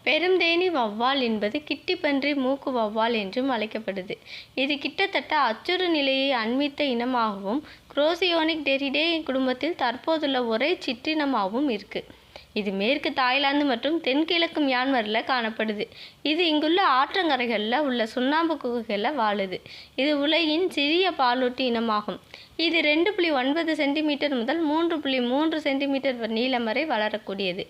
பெருந்தேனி வௌவால் என்பது கிட்டிப்பன்றி மூக்கு வௌவால் என்றும் அழைக்கப்படுது. இது கிட்டத்தட்ட அச்சுறு நிலையை அண்மித்த இனமாகவும் குரோசியோனிக்டெரிடே குடும்பத்தில் தற்போதுள்ள ஒரே சிற்றினமாகவும் இருக்கு. இது மேற்கு தாய்லாந்து மற்றும் தென்கிழக்கு மியான்மரில் காணப்படுது. இது இங்குள்ள ஆற்றங்கரைகளில் உள்ள சுண்ணாம்பு குகைகளில் வாழுது. இது உலகின் சிறிய பாலூட்டி இனமாகும். இது 2.9 சென்டிமீட்டர் முதல் 3.3 சென்டிமீட்டர் நீளம் வரை வளரக்கூடியது.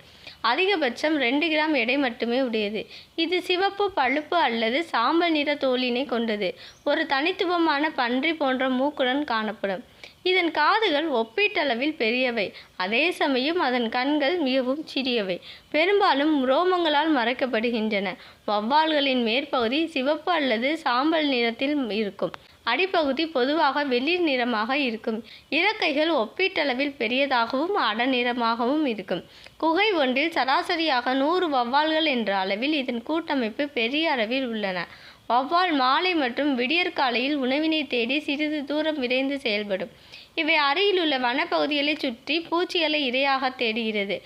அதிகபட்சம் 2 கிராம் எடை மட்டுமே உடையது. இது சிவப்பு, பழுப்பு அல்லது சாம்பல் நிற தோலினை கொண்டது. ஒரு தனித்துவமான பன்றி போன்ற மூக்குடன் காணப்படும். இதன் காதுகள் ஒப்பீட்டளவில் பெரியவை. அதே சமயம் அதன் கண்கள் மிகவும் சிறியவை, பெரும்பாலும் ரோமங்களால் மறைக்கப்படுகின்றன. வௌவால்களின் மேற்பகுதி சிவப்பு அல்லது சாம்பல் நிறத்தில் இருக்கும். அடிப்பகுதி பொதுவாக வெளிர் நிறமாக இருக்கும். இறக்கைகள் ஒப்பீட்டளவில் பெரியதாகவும் அடநிறமாகவும் இருக்கும். குகை ஒன்றில் சராசரியாக 100 வௌவால்கள் என்ற அளவில் இதன் கூட்டமைப்பு பெரிய அளவில் உள்ளன. வௌவால் மாலை மற்றும் விடியற்காலையில் உணவினை தேடி சிறிது தூரம் விரைந்து செயல்படும். இவை அருகிலுள்ள வனப்பகுதிகளை சுற்றி பூச்சிகளை இரையாக தேடுகிறது.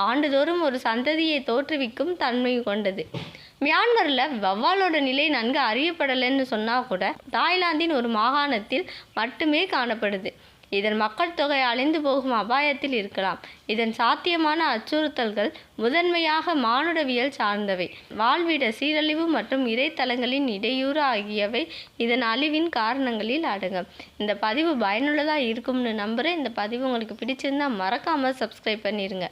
ஆண்டுதோறும் ஒரு சந்ததியை தோற்றுவிக்கும் தன்மை கொண்டது. மியான்மரில் வௌவாலோட நிலை நன்கு அறியப்படலைன்னு சொன்னால் கூட தாய்லாந்தின் ஒரு மாகாணத்தில் மட்டுமே காணப்படுது. இதன் மக்கள் தொகை அழிந்து போகும் அபாயத்தில் இருக்கலாம். இதன் சாத்தியமான அச்சுறுத்தல்கள் முதன்மையாக மானுடவியல் சார்ந்தவை. வாழ்விட சீரழிவு மற்றும் இறைத்தலங்களின் இடையூறு ஆகியவை இதன் அழிவின் காரணங்களில் அடங்கும். இந்த பதிவு பயனுள்ளதாக இருக்கும்னு நம்புகிறேன். இந்த பதிவு உங்களுக்கு பிடிச்சிருந்தா மறக்காமல் சப்ஸ்கிரைப் பண்ணிடுங்க.